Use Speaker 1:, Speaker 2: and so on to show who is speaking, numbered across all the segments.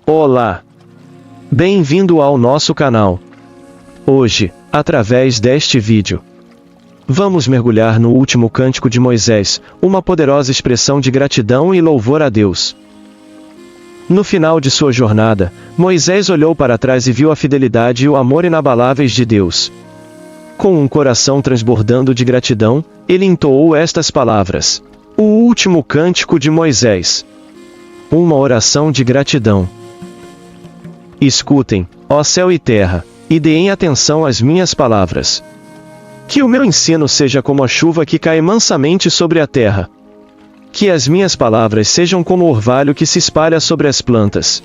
Speaker 1: Olá! Bem-vindo ao nosso canal. Hoje, através deste vídeo, vamos mergulhar no último cântico de Moisés, uma poderosa expressão de gratidão e louvor a Deus. No final de sua jornada, Moisés olhou para trás e viu a fidelidade e o amor inabaláveis de Deus. Com um coração transbordando de gratidão, ele entoou estas palavras: O último cântico de Moisés. Uma oração de gratidão. Escutem, ó céu e terra, e deem atenção às minhas palavras. Que o meu ensino seja como a chuva que cai mansamente sobre a terra. Que as minhas palavras sejam como o orvalho que se espalha sobre as plantas.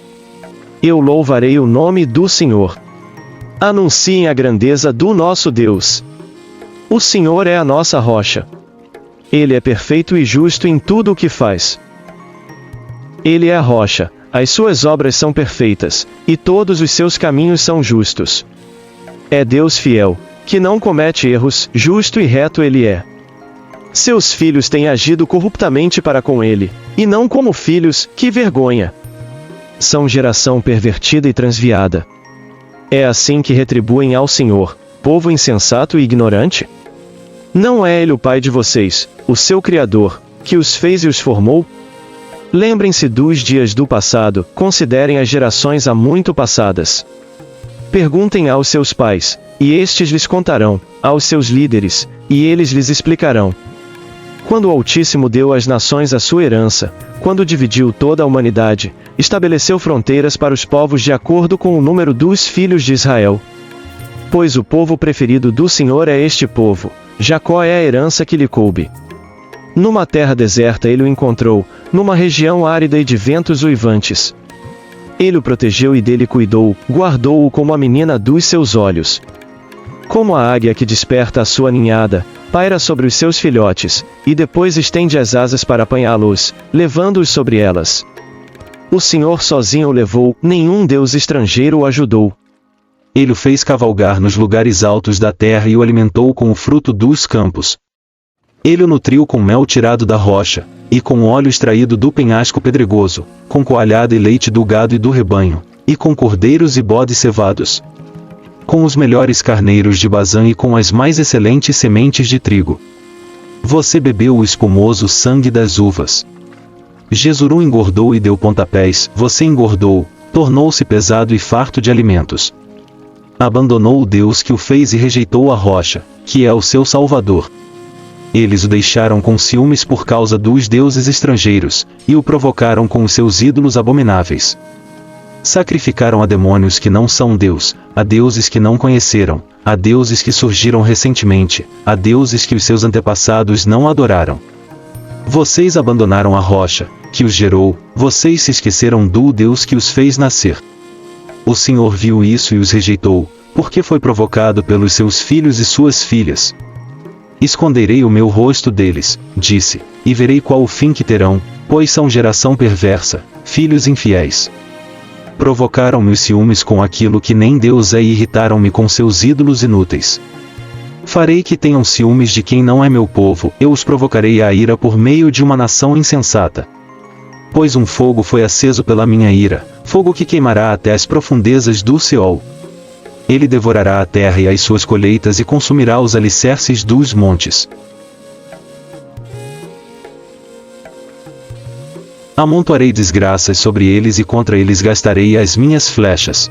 Speaker 1: Eu louvarei o nome do Senhor. Anunciem a grandeza do nosso Deus. O Senhor é a nossa rocha. Ele é perfeito e justo em tudo o que faz. Ele é a rocha, as suas obras são perfeitas, e todos os seus caminhos são justos. É Deus fiel, que não comete erros, justo e reto ele é. Seus filhos têm agido corruptamente para com ele, e não como filhos, que vergonha! São geração pervertida e transviada. É assim que retribuem ao Senhor, povo insensato e ignorante? Não é ele o Pai de vocês, o seu Criador, que os fez e os formou? Lembrem-se dos dias do passado, considerem as gerações há muito passadas. Perguntem aos seus pais, e estes lhes contarão, aos seus líderes, e eles lhes explicarão. Quando o Altíssimo deu às nações a sua herança, quando dividiu toda a humanidade, estabeleceu fronteiras para os povos de acordo com o número dos filhos de Israel. Pois o povo preferido do Senhor é este povo, Jacó é a herança que lhe coube. Numa terra deserta ele o encontrou, numa região árida e de ventos uivantes. Ele o protegeu e dele cuidou, guardou-o como a menina dos seus olhos. Como a águia que desperta a sua ninhada, paira sobre os seus filhotes, e depois estende as asas para apanhá-los, levando-os sobre elas. O Senhor sozinho o levou, nenhum deus estrangeiro o ajudou.
Speaker 2: Ele o fez cavalgar nos lugares altos da terra e o alimentou com o fruto dos campos. Ele o nutriu com mel tirado da rocha, e com óleo extraído do penhasco pedregoso, com coalhada e leite do gado e do rebanho, e com cordeiros e bodes cevados. Com os melhores carneiros de Bazã e com as mais excelentes sementes de trigo. Você bebeu o espumoso sangue das uvas. Jesurun engordou e deu pontapés, você engordou, tornou-se pesado e farto de alimentos. Abandonou o Deus que o fez e rejeitou a rocha, que é o seu Salvador. Eles o deixaram com ciúmes por causa dos deuses estrangeiros, e o provocaram com os seus ídolos abomináveis. Sacrificaram a demônios que não são Deus, a deuses que não conheceram, a deuses que surgiram recentemente, a deuses que os seus antepassados não adoraram. Vocês abandonaram a rocha, que os gerou, vocês se esqueceram do Deus que os fez nascer. O Senhor viu isso e os rejeitou, porque foi provocado pelos seus filhos e suas filhas. Esconderei o meu rosto deles, disse, e verei qual o fim que terão, pois são geração perversa, filhos infiéis. Provocaram-me os ciúmes com aquilo que nem Deus é e irritaram-me com seus ídolos inúteis. Farei que tenham ciúmes de quem não é meu povo, eu os provocarei à ira por meio de uma nação insensata. Pois um fogo foi aceso pela minha ira, fogo que queimará até as profundezas do Seol. Ele devorará a terra e as suas colheitas e consumirá os alicerces dos montes. Amontoarei desgraças sobre eles e contra eles gastarei as minhas flechas.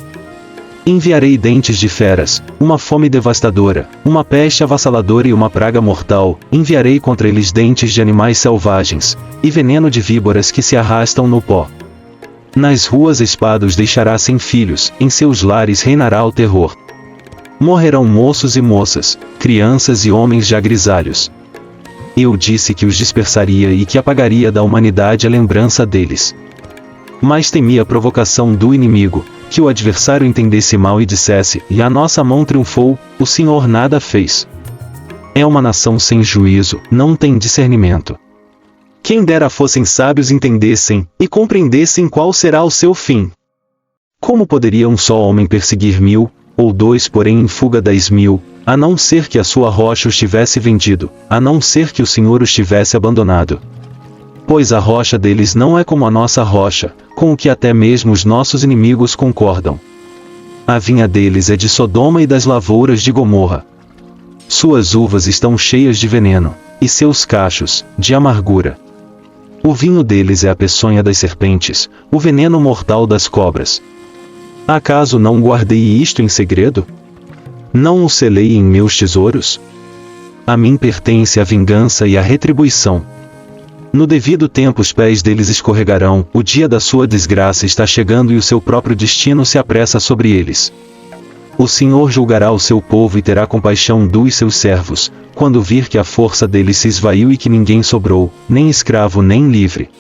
Speaker 2: Enviarei dentes de feras, uma fome devastadora, uma peste avassaladora e uma praga mortal, enviarei contra eles dentes de animais selvagens, e veneno de víboras que se arrastam no pó. Nas ruas a espada os deixará sem filhos, em seus lares reinará o terror. Morrerão moços e moças, crianças e homens já grisalhos. Eu disse que os dispersaria e que apagaria da humanidade a lembrança deles. Mas temi a provocação do inimigo, que o adversário entendesse mal e dissesse, e a nossa mão triunfou, o Senhor nada fez. É uma nação sem juízo, não tem discernimento. Quem dera fossem sábios entendessem, e compreendessem qual será o seu fim. Como poderia um só homem perseguir 1000, ou 2 porém em fuga 10.000, a não ser que a sua rocha os tivesse vendido, a não ser que o Senhor os tivesse abandonado? Pois a rocha deles não é como a nossa rocha, com o que até mesmo os nossos inimigos concordam. A vinha deles é de Sodoma e das lavouras de Gomorra. Suas uvas estão cheias de veneno, e seus cachos, de amargura. O vinho deles é a peçonha das serpentes, o veneno mortal das cobras. Acaso não guardei isto em segredo? Não o selei em meus tesouros? A mim pertence a vingança e a retribuição. No devido tempo os pés deles escorregarão, o dia da sua desgraça está chegando e o seu próprio destino se apressa sobre eles. O Senhor julgará o seu povo e terá compaixão dos seus servos, quando vir que a força deles se esvaiu e que ninguém sobrou, nem escravo nem livre.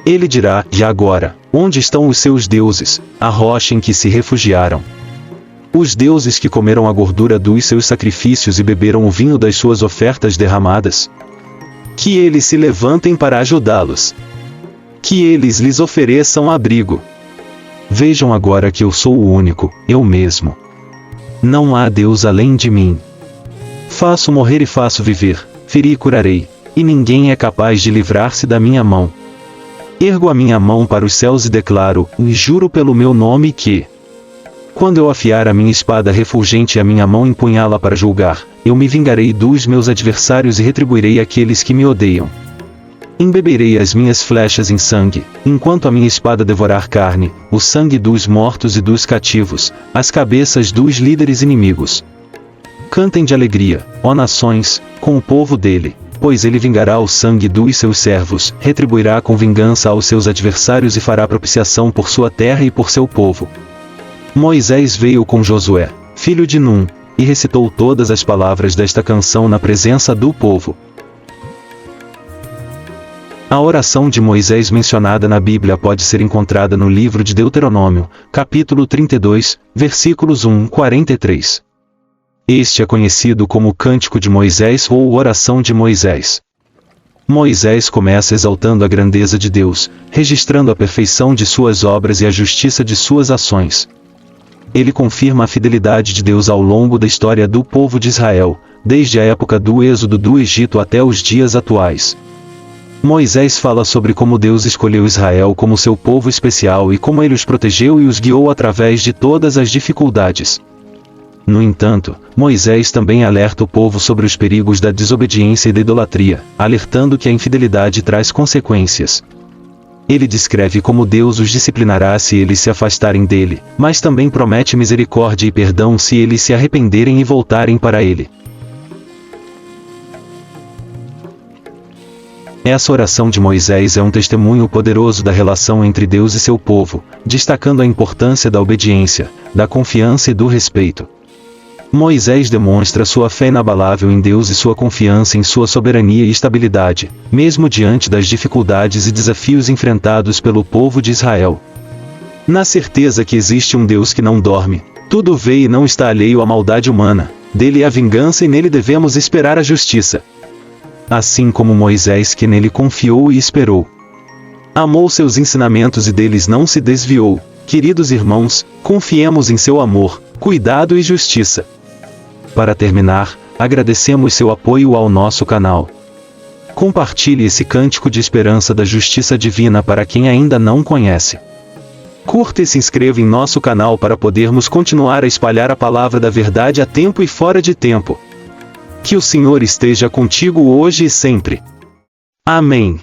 Speaker 2: Ele dirá: e agora, onde estão os seus deuses, a rocha em que se refugiaram? Os deuses que comeram a gordura dos seus sacrifícios e beberam o vinho das suas ofertas derramadas? Que eles se levantem para ajudá-los. Que eles lhes ofereçam abrigo. Vejam agora que eu sou o único, eu mesmo. Não há Deus além de mim. Faço morrer e faço viver, feri e curarei, e ninguém é capaz de livrar-se da minha mão. Ergo a minha mão para os céus e declaro, e juro pelo meu nome que, quando eu afiar a minha espada refulgente e a minha mão empunhá-la para julgar, eu me vingarei dos meus adversários e retribuirei aqueles que me odeiam. Embeberei as minhas flechas em sangue, enquanto a minha espada devorar carne, o sangue dos mortos e dos cativos, as cabeças dos líderes inimigos. Cantem de alegria, ó nações, com o povo dele, pois ele vingará o sangue dos seus servos, retribuirá com vingança aos seus adversários e fará propiciação por sua terra e por seu povo. Moisés veio com Josué, filho de Num, e recitou todas as palavras desta canção na presença do povo. A oração de Moisés mencionada na Bíblia pode ser encontrada no livro de Deuteronômio, capítulo 32, versículos 1-43. Este é conhecido como o Cântico de Moisés ou Oração de Moisés. Moisés começa exaltando a grandeza de Deus, registrando a perfeição de suas obras e a justiça de suas ações. Ele confirma a fidelidade de Deus ao longo da história do povo de Israel, desde a época do êxodo do Egito até os dias atuais. Moisés fala sobre como Deus escolheu Israel como seu povo especial e como ele os protegeu e os guiou através de todas as dificuldades. No entanto, Moisés também alerta o povo sobre os perigos da desobediência e da idolatria, alertando que a infidelidade traz consequências. Ele descreve como Deus os disciplinará se eles se afastarem dele, mas também promete misericórdia e perdão se eles se arrependerem e voltarem para ele. Essa oração de Moisés é um testemunho poderoso da relação entre Deus e seu povo, destacando a importância da obediência, da confiança e do respeito. Moisés demonstra sua fé inabalável em Deus e sua confiança em sua soberania e estabilidade, mesmo diante das dificuldades e desafios enfrentados pelo povo de Israel. Na certeza que existe um Deus que não dorme, tudo vê e não está alheio à maldade humana, dele é a vingança e nele devemos esperar a justiça. Assim como Moisés que nele confiou e esperou. Amou seus ensinamentos e deles não se desviou. Queridos irmãos, confiemos em seu amor, cuidado e justiça. Para terminar, agradecemos seu apoio ao nosso canal. Compartilhe esse cântico de esperança da justiça divina para quem ainda não conhece. Curta e se inscreva em nosso canal para podermos continuar a espalhar a palavra da verdade a tempo e fora de tempo. Que o Senhor esteja contigo hoje e sempre. Amém.